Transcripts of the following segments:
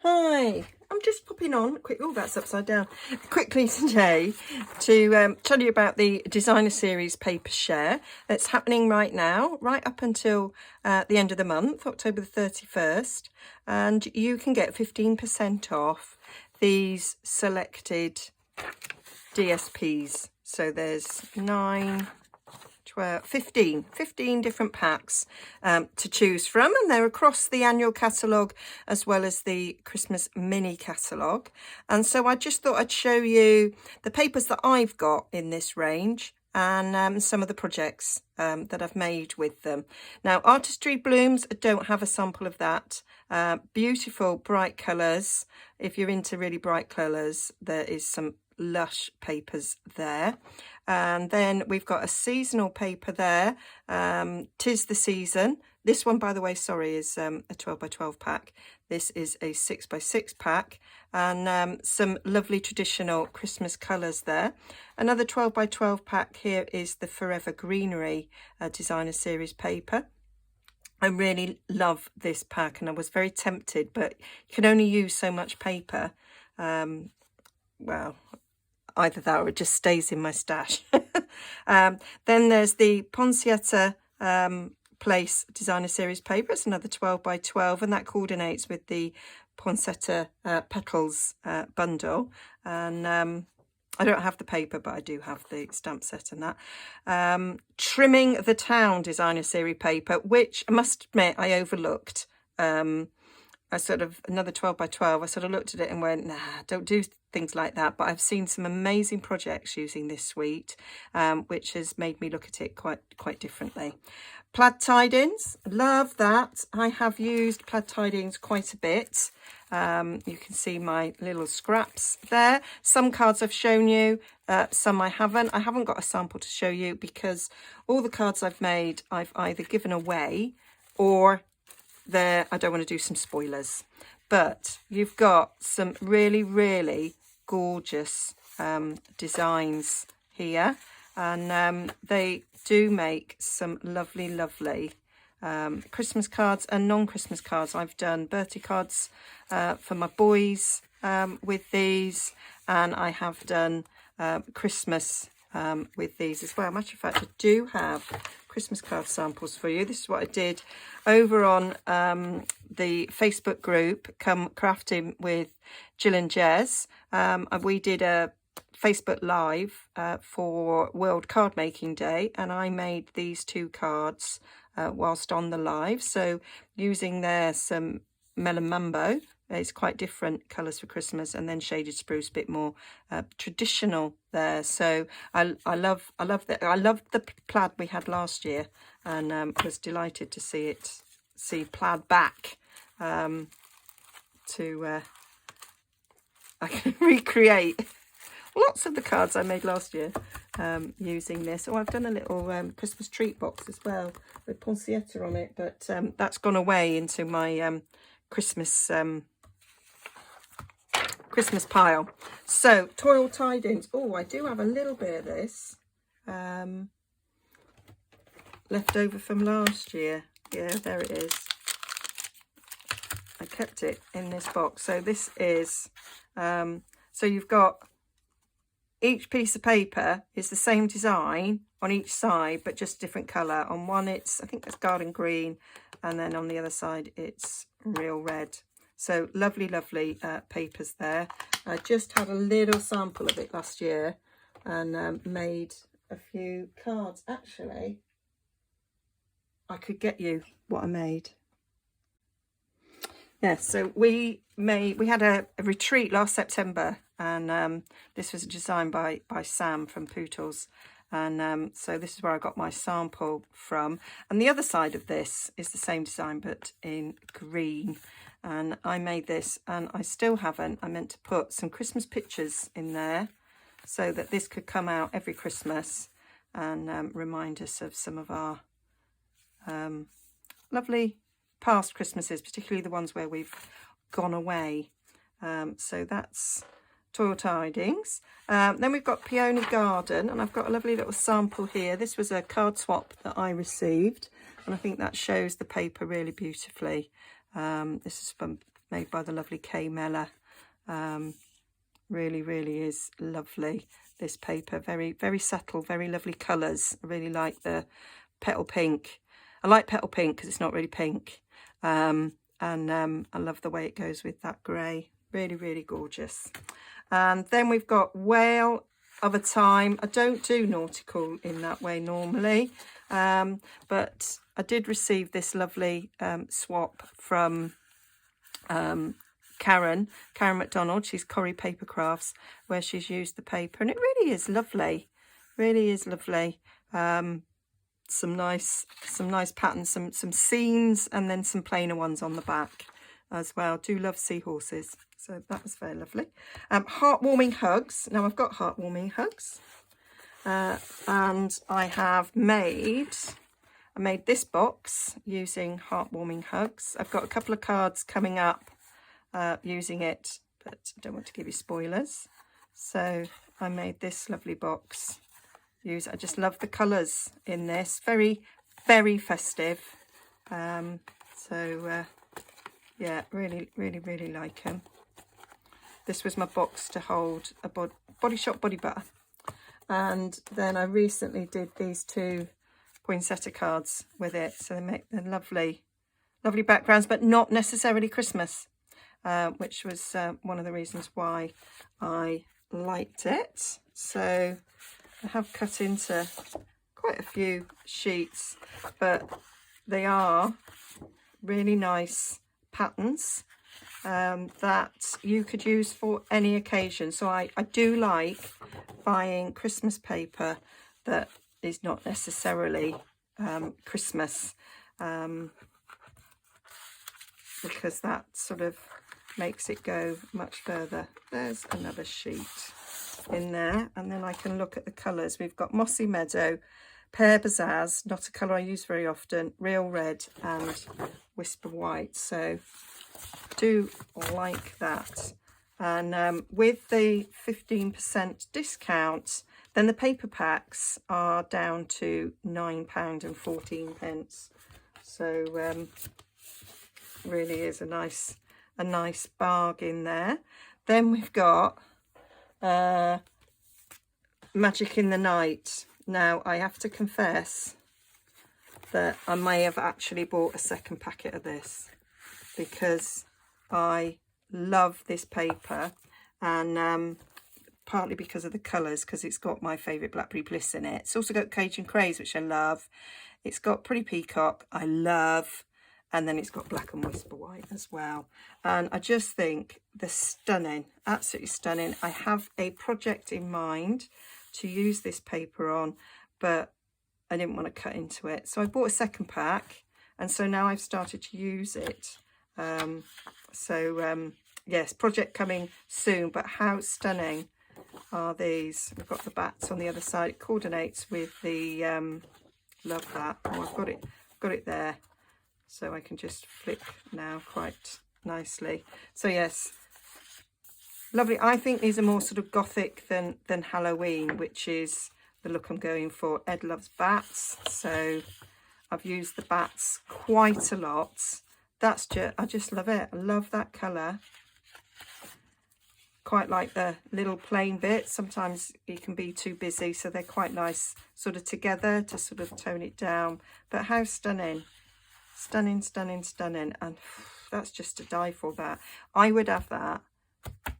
Hi, I'm just popping on quick. Oh, that's upside down. Quickly today to tell you about the designer series paper share that's happening right now, right up until the end of the month, October the 31st, and you can get 15% off these selected DSPs. So there's 9, 12, 15 different packs to choose from, and they're across the annual catalogue as well as the Christmas mini catalogue. And so I just thought I'd show you the papers that I've got in this range and some of the projects that I've made with them. Now, Artistry Blooms, I don't have a sample of that. Beautiful bright colours. If you're into really bright colours, there is some lush papers there. And then we've got a seasonal paper there, 'Tis the Season. This one, by the way, sorry, is a 12 by 12 pack. This is a 6 by 6 pack, and some lovely traditional Christmas colours there. Another 12 by 12 pack here is the Forever Greenery designer series paper. I really love this pack, and I was very tempted, but you can only use so much paper. Well, either that or it just stays in my stash. Then there's the Poinsettia Place designer series paper. It's another 12 by 12, and that coordinates with the Poinsettia Petals bundle. And I don't have the paper, but I do have the stamp set and that. Trimming the Town designer series paper, which I must admit I overlooked. I sort of, another 12 by 12, I sort of looked at it and went, nah, don't do things like that. But I've seen some amazing projects using this suite, which has made me look at it quite differently. Plaid Tidys, love that. I have used Plaid Tidys quite a bit. You can see my little scraps there. Some cards I've shown you, some I haven't. I haven't got a sample to show you because all the cards I've made, I've either given away or I don't want to do some spoilers. But you've got some really gorgeous designs here, and they do make some lovely Christmas cards and non-Christmas cards. I've done birthday cards for my boys with these, and I have done Christmas with these as well. Matter of fact, I do have Christmas card samples for you. This is what I did over on the Facebook group, Come Crafting with Jill and Jez. We did a Facebook Live for World Card Making Day, and I made these 2 cards whilst on the live. So using there some Melon Mambo, it's quite different colours for Christmas, and then Shaded Spruce, a bit more traditional there. So I love the plaid we had last year, and was delighted to see plaid back. I can recreate lots of the cards I made last year using this. Oh, I've done a little Christmas treat box as well with Poinsettia on it, but that's gone away into my Christmas pile. So Toil Tidings. Oh, I do have a little bit of this left over from last year. Yeah, there it is. I kept it in this box. So this is so you've got each piece of paper is the same design on each side, but just different colour. On one it's, I think that's garden green, and then on the other side it's real red. So lovely papers there. I just had a little sample of it last year and made a few cards. Actually, I could get you what I made. Yeah, so we had a retreat last September, and this was designed by Sam from Pootles. And so this is where I got my sample from. And the other side of this is the same design, but in green. And I made this, and I still haven't. I meant to put some Christmas pictures in there so that this could come out every Christmas and remind us of some of our lovely past Christmases, particularly the ones where we've gone away. So that's Toil Tidings. Then we've got Peony Garden, and I've got a lovely little sample here. This was a card swap that I received, and I think that shows the paper really beautifully. This is from made by the lovely Kay Mellor. Really, really is lovely, this paper. Very, very subtle, very lovely colours. I really like the petal pink. I like petal pink because it's not really pink. I love the way it goes with that grey. Really, really gorgeous. And then we've got Whale of a Time. I don't do nautical in that way normally, but I did receive this lovely swap from Karen McDonald. She's Corrie Paper Crafts, where she's used the paper, and it really is lovely. Really is lovely. Some nice patterns, some scenes, and then some plainer ones on the back as well. Do love seahorses, so that was very lovely. Heartwarming Hugs. Now I've got Heartwarming Hugs, and I made this box using Heartwarming Hugs. I've got a couple of cards coming up using it, but I don't want to give you spoilers. So I made this lovely box. I just love the colours in this. Very, very festive. Yeah, really, really, really like them. This was my box to hold a Body Shop body butter. And then I recently did these 2 poinsettia cards with it. So they make the lovely, lovely backgrounds, but not necessarily Christmas, which was one of the reasons why I liked it. So I have cut into quite a few sheets, but they are really nice patterns that you could use for any occasion. So I do like buying Christmas paper that is not necessarily Christmas, because that sort of makes it go much further. There's another sheet in there, and then I can look at the colours. We've got Mossy Meadow, Pear Bazaars, not a colour I use very often, Real Red, and Whisper White. So do like that. And with the 15% discount, then the paper packs are down to £9.14. So really is a nice bargain there. Then we've got Magic in the Night. Now I have to confess that I may have actually bought a second packet of this, because I love this paper, and partly because of the colours, because it's got my favourite Blackberry Bliss in it. It's also got Cajun Craze, which I love. It's got Pretty Peacock, I love, and then it's got Black and Whisper White as well. And I just think they're stunning, absolutely stunning. I have a project in mind to use this paper on, but I didn't want to cut into it. So I bought a second pack, and so now I've started to use it. Yes, project coming soon, but how stunning are these? We've got the bats on the other side. It coordinates with the, love that. Oh, I've got it there. So I can just flip now quite nicely. So yes, lovely. I think these are more sort of gothic than Halloween, which is the look I'm going for. Ed loves bats, so I've used the bats quite a lot. That's just, I just love it. I love that colour. Quite like the little plain bits. Sometimes you can be too busy, so they're quite nice sort of together to sort of tone it down. But how stunning. Stunning, stunning, stunning. And that's just to die for. That I would have that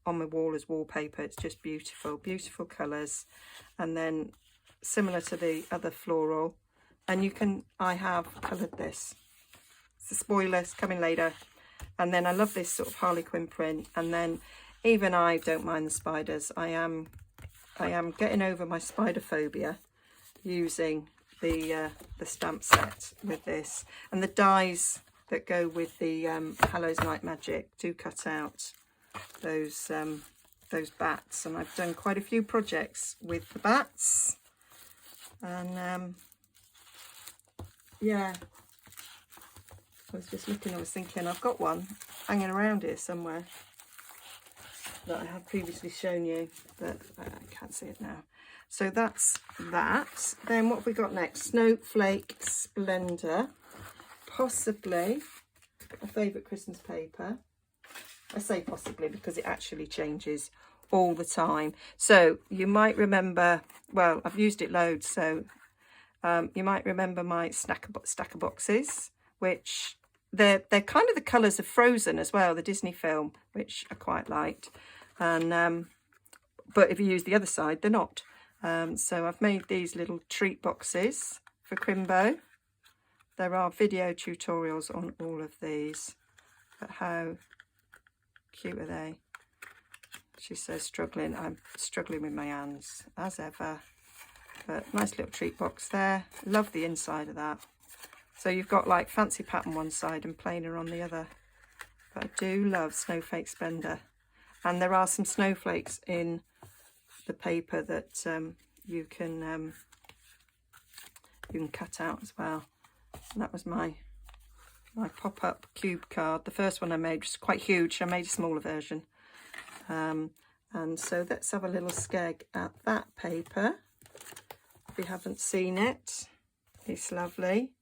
on my wall as wallpaper. It's just beautiful, beautiful colours. And then similar to the other floral, and you can, I have coloured this. It's a spoiler, it's coming later. And then I love this sort of Harlequin print. And then even I don't mind the spiders. I am getting over my spider phobia using the stamp set with this. And the dies that go with the Hallows Night Magic do cut out those bats. And I've done quite a few projects with the bats. And yeah, I was just looking, I was thinking I've got one hanging around here somewhere that I have previously shown you, but I can't see it now. So that's that. Then what have we got next? Snowflake Splendor, possibly a favourite Christmas paper. I say possibly because it actually changes all the time. So you might remember, well, I've used it loads, so you might remember my stacker boxes, which they're kind of the colours of Frozen as well, the Disney film, which I quite liked. And but if you use the other side, they're not. So I've made these little treat boxes for Crimbo. There are video tutorials on all of these, but how cute are they? She says struggling. I'm struggling with my hands as ever, but nice little treat box there. Love the inside of that. So you've got like fancy pattern one side and plainer on the other, but I do love Snowflake Splendor, and there are some snowflakes in the paper that you can cut out as well. And that was my pop-up cube card. The first one I made was quite huge. I made a smaller version. And so let's have a little skeg at that paper. If you haven't seen it, it's lovely.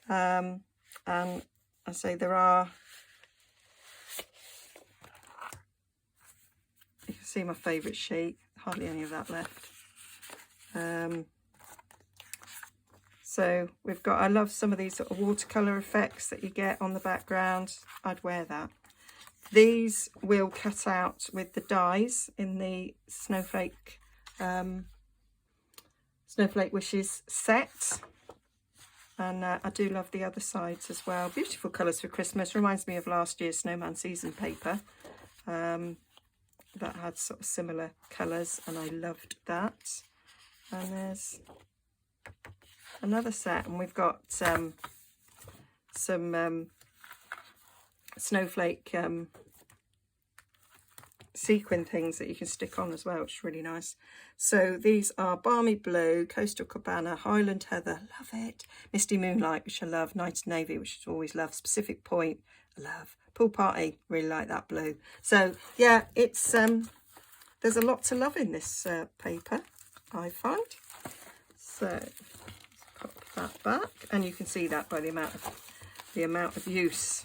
And I say there are, you can see my favourite sheet, hardly any of that left. So we've got, I love some of these sort of watercolour effects that you get on the background. I'd wear that. These will cut out with the dies in the Snowflake Wishes set. And I do love the other sides as well. Beautiful colours for Christmas. Reminds me of last year's Snowman Season paper. That had sort of similar colours, and I loved that. And there's another set, and we've got some snowflake sequin things that you can stick on as well, which is really nice. So these are Balmy Blue, Coastal Cabana, Highland Heather, love it, Misty Moonlight, which I love, Night Navy, which I always love, Specific Point, I love, Pool Party, really like that blue. So yeah, it's there's a lot to love in this paper, I find. So let's pop that back, and you can see that by the amount of use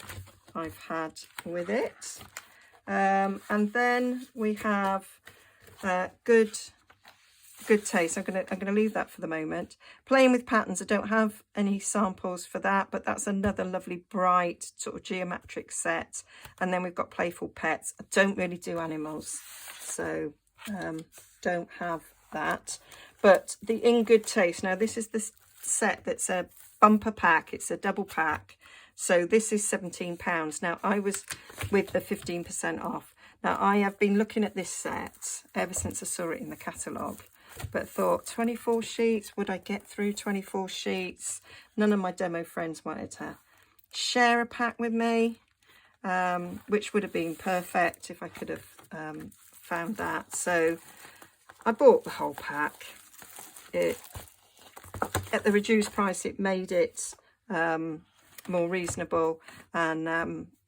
I've had with it. And then we have good taste. I'm gonna leave that for the moment. Playing with patterns, I don't have any samples for that, but that's another lovely bright sort of geometric set. And then we've got Playful Pets. I don't really do animals, so don't have that. But the In Good Taste, now this is the set that's a bumper pack, it's a double pack. So this is £17. Now I was with the 15% off. Now I have been looking at this set ever since I saw it in the catalogue, but thought 24 sheets, would I get through 24 sheets? None of my demo friends wanted to share a pack with me, which would have been perfect if I could have found that. So I bought the whole pack. At the reduced price, it made it more reasonable, and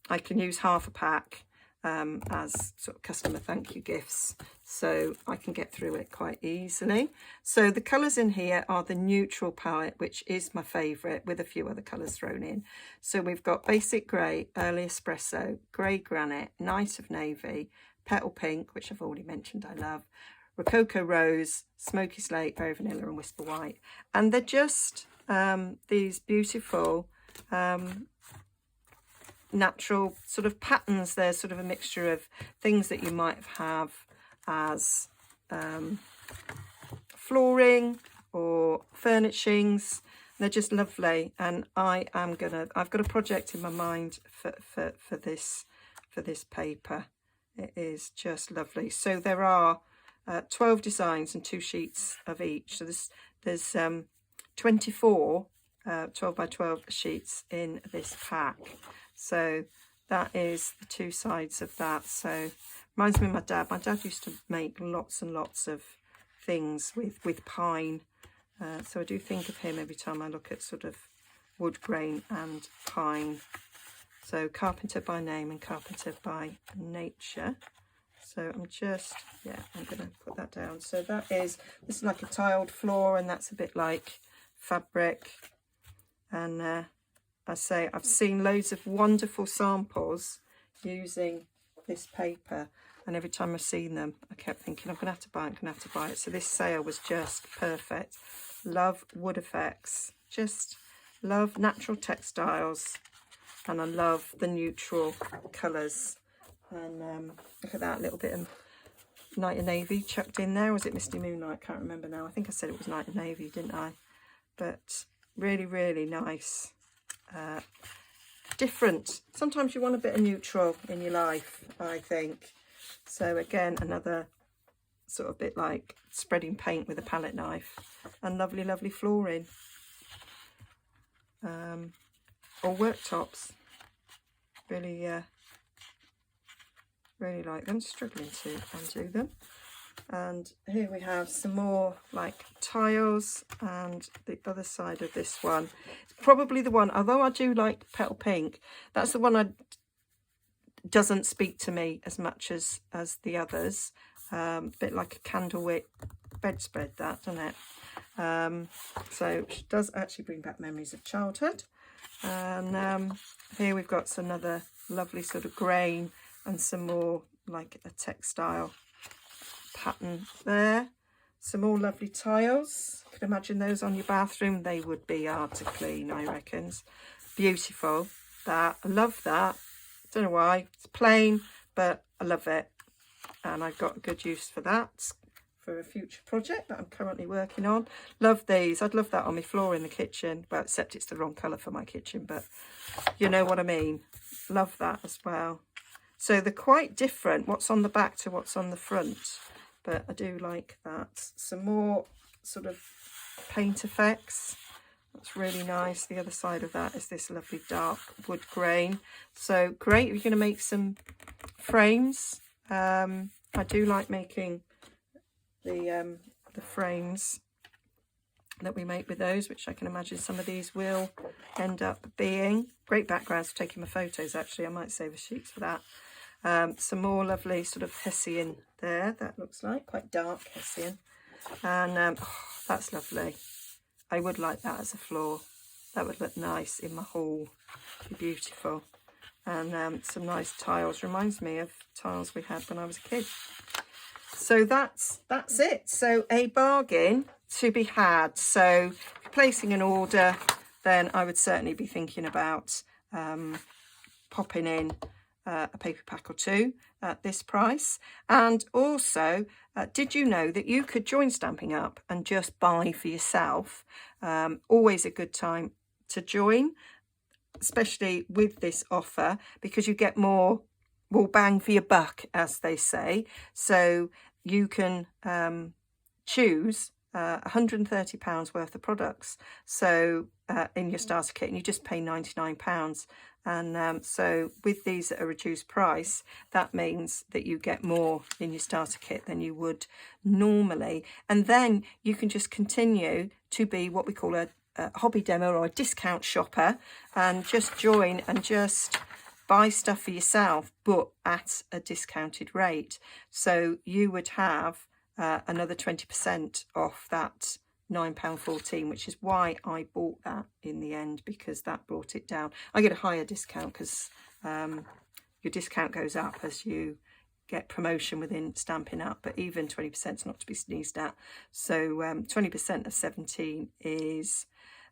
I can use half a pack as sort of customer thank you gifts, so I can get through it quite easily. So the colours in here are the neutral palette, which is my favourite, with a few other colours thrown in. So we've got Basic Grey, Early Espresso, Grey Granite, Night of Navy, Petal Pink, which I've already mentioned I love, Rococo Rose, Smoky Slate, Berry Vanilla and Whisper White. And they're just these beautiful natural sort of patterns. They're sort of a mixture of things that you might have as flooring or furnishings. They're just lovely, and I've got a project in my mind for this paper. It is just lovely. So there are 12 designs and 2 sheets of each. So there's 24 12 by 12 sheets in this pack. So that is the 2 sides of that. So reminds me of my dad. My dad used to make lots and lots of things with pine. So I do think of him every time I look at sort of wood grain and pine. So carpenter by name and carpenter by nature. So I'm just, yeah, I'm going to put that down. So this is like a tiled floor, and that's a bit like fabric. And I say I've seen loads of wonderful samples using this paper, and every time I've seen them I kept thinking I'm gonna have to buy it, I'm gonna have to buy it. So this sale was just perfect. Love wood effects, just love natural textiles, and I love the neutral colours. And look at that little bit of Night of Navy chucked in there. Was it Misty Moonlight? Can't remember now. I think I said it was Night of Navy, didn't I? But really, really nice. Different. Sometimes you want a bit of neutral in your life, I think. So again, another sort of bit like spreading paint with a palette knife, and lovely, lovely flooring. Or worktops. Really, really like them. Struggling to undo them. And here we have some more like tiles, and the other side of this one, probably the one, although I do like Petal Pink, that's the one doesn't speak to me as much as the others. Bit like a candlewick bedspread, that, doesn't it? So it does actually bring back memories of childhood. And here we've got another lovely sort of grain and some more like a textile pattern there. Some more lovely tiles. You can imagine those on your bathroom. They would be hard to clean, I reckons. Beautiful. That, I love that. Don't know why. It's plain, but I love it. And I've got a good use for that for a future project that I'm currently working on. Love these. I'd love that on my floor in the kitchen. Well, except it's the wrong colour for my kitchen, but you know what I mean. Love that as well. So they're quite different, what's on the back to what's on the front. But I do like that. Some more sort of paint effects. That's really nice. The other side of that is this lovely dark wood grain. So great if you're going to make some frames. I do like making the frames that we make with those, which I can imagine some of these will end up being. Great backgrounds for taking my photos, actually. I might save the sheets for that. Some more lovely sort of hessian there, that looks like, quite dark hessian. And oh, that's lovely. I would like that as a floor. That would look nice in my hall. Be beautiful. And some nice tiles. Reminds me of tiles we had when I was a kid. So that's it. So a bargain to be had. So if you're placing an order, then I would certainly be thinking about popping in a paper pack or two at this price. And also, did you know that you could join Stamping Up and just buy for yourself? Always a good time to join, especially with this offer, because you get more bang for your buck, as they say. So you can choose £130 worth of products, so in your starter kit, and you just pay £99. And so with these at a reduced price, that means that you get more in your starter kit than you would normally. And then you can just continue to be what we call a hobby demo or a discount shopper, and just join and just buy stuff for yourself, but at a discounted rate. So you would have another 20% off that £9.14, which is why I bought that in the end, because that brought it down. I get a higher discount because your discount goes up as you get promotion within Stampin' Up, but even 20% is not to be sneezed at. So 20% of 17 is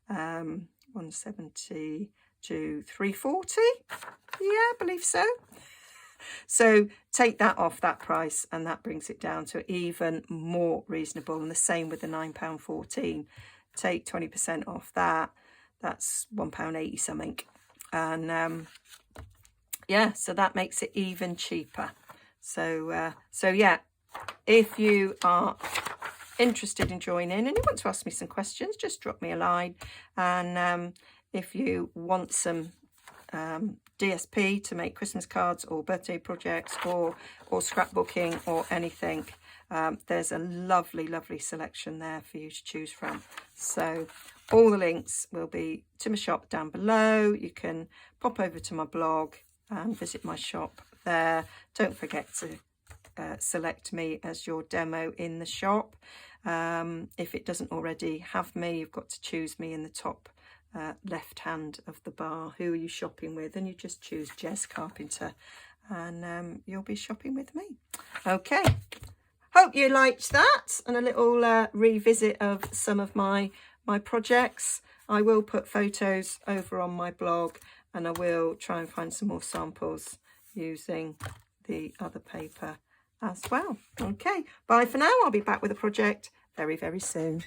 170 to 340. Yeah, I believe so. So take that off that price, and that brings it down to even more reasonable. And the same with the £9.14. Take 20% off that. That's £1.80 something. And yeah, so that makes it even cheaper. So yeah, if you are interested in joining and you want to ask me some questions, just drop me a line. And if you want some DSP to make Christmas cards or birthday projects or scrapbooking or anything, there's a lovely selection there for you to choose from. So all the links will be to my shop down below. You can pop over to my blog and visit my shop there. Don't forget to select me as your demo in the shop. If it doesn't already have me, you've got to choose me in the top left hand of the bar. Who are you shopping with? And you just choose Jez Carpenter, and you'll be shopping with me. Okay, hope you liked that, and a little revisit of some of my projects. I will put photos over on my blog, and I will try and find some more samples using the other paper as well. Okay, bye for now. I'll be back with a project very, very soon.